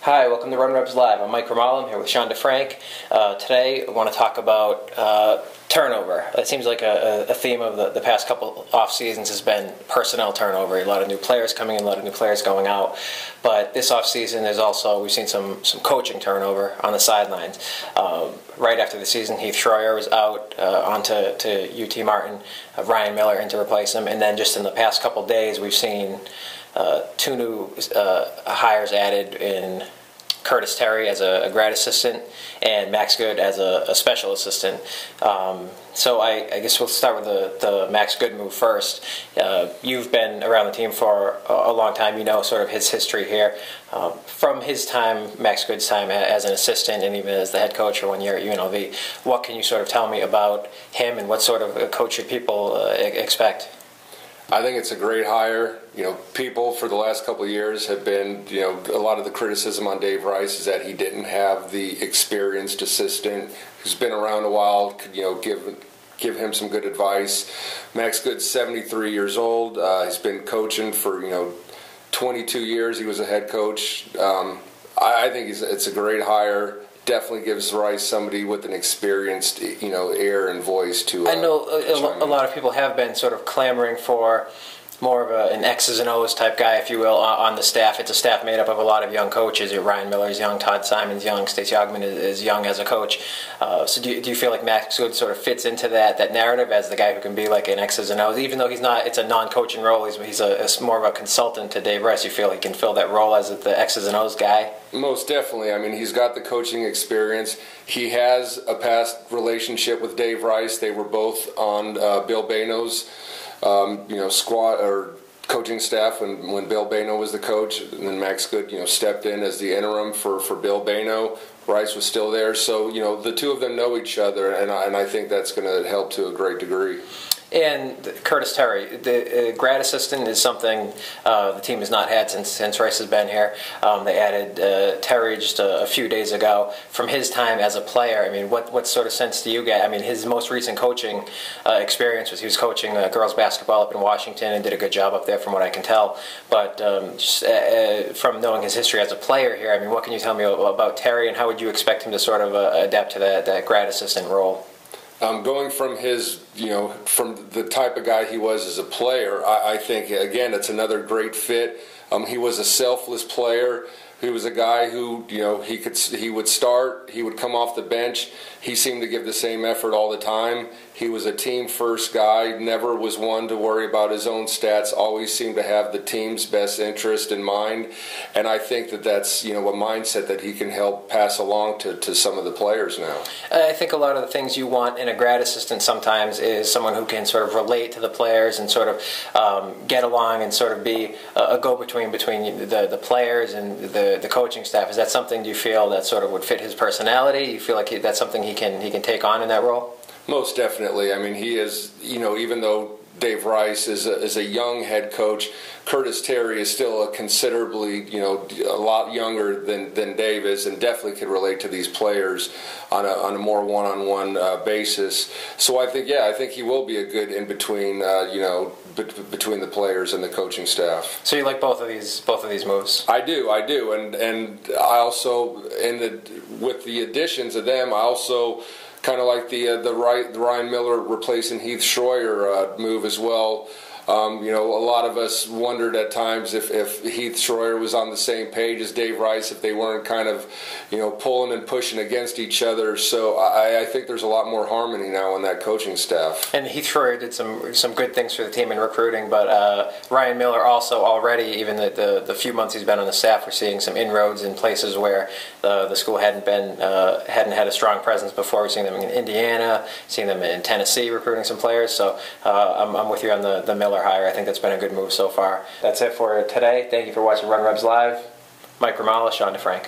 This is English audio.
Hi, welcome to RunRebs Live. I'm Mike Grimala. I'm here with Sean DeFrank. Today I want to talk about turnover. It seems like a theme of the past couple off seasons has been personnel turnover. A lot of new players coming in, a lot of new players going out. But this off season is also, we've seen some coaching turnover on the sidelines. Right after the season, Heath Schroyer was out onto UT Martin, Ryan Miller in to replace him, and then just in the past couple days we've seen two new hires added in Curtis Terry as a grad assistant and Max Good as a special assistant. So I guess we'll start with the Max Good move first. You've been around the team for a long time. You know sort of his history here. From his time, Max Good's time as an assistant and even as the head coach for 1 year at UNLV, what can you sort of tell me about him and what sort of a coach should people expect? I think it's a great hire. You know, people for the last couple of years have been, a lot of the criticism on Dave Rice is that he didn't have the experienced assistant who's been around a while, could, give him some good advice. Max Good's 73 years old. He's been coaching for, 22 years. He was a head coach. I think it's a great hire. Definitely gives Rice somebody with an experienced, air and voice to. I know a lot of people have been sort of clamoring for more of an X's and O's type guy, if you will, on the staff. It's a staff made up of a lot of young coaches. Ryan Miller's young, Todd Simon's young, Stacey Ogman is young as a coach. So do you feel like Max Good sort of fits into that narrative as the guy who can be like an X's and O's, even though he's not? It's a non-coaching role. He's more of a consultant to Dave Rice. You feel he can fill that role as the X's and O's guy? Most definitely. I mean, he's got the coaching experience. He has a past relationship with Dave Rice. They were both on Bill Bayno's squad or coaching staff when Bill Bayno was the coach, and then Max Good, stepped in as the interim for Bill Bayno. Rice was still there, so the two of them know each other, and I think that's going to help to a great degree. And Curtis Terry, the grad assistant, is something the team has not had since Rice has been here. They added Terry just a few days ago. From his time as a player, I mean, what sort of sense do you get? I mean, his most recent coaching experience was he was coaching girls basketball up in Washington and did a good job up there from what I can tell. But just from knowing his history as a player here, I mean, what can you tell me about Terry, and how would you expect him to sort of adapt to that grad assistant role? Going from his, from the type of guy he was as a player, I think, again, it's another great fit. He was a selfless player. He was a guy who, he would start, he would come off the bench. He seemed to give the same effort all the time. He was a team-first guy, never was one to worry about his own stats, always seemed to have the team's best interest in mind. And I think that's, a mindset that he can help pass along to some of the players now. I think a lot of the things you want in a grad assistant sometimes is someone who can sort of relate to the players and sort of get along and sort of be a go-between between the players and the coaching staff. Is that something, do you feel, that sort of would fit his personality? You feel like that's something he can take on in that role? Most definitely. I mean, he is, even though Dave Rice is a young head coach, Curtis Terry is still a considerably, a lot younger than Dave is, and definitely could relate to these players on a more one-on-one basis. So I think he will be a good in between, between the players and the coaching staff. So you like both of these moves? I do, and I also with the additions of them, I also kind of like the Ryan Miller replacing Heath Schroyer move as well. A lot of us wondered at times if Heath Schroyer was on the same page as Dave Rice, if they weren't kind of, pulling and pushing against each other. So I think there's a lot more harmony now on that coaching staff. And Heath Schroyer did some good things for the team in recruiting, but Ryan Miller also already, even the few months he's been on the staff, we're seeing some inroads in places where the school hadn't had a strong presence before. We're seeing them in Indiana, seeing them in Tennessee recruiting some players. So I'm with you on the Miller hire. I think that's been a good move so far. That's it for today. Thank you for watching RunRebs Live. Mike Grimala, Sean DeFrank.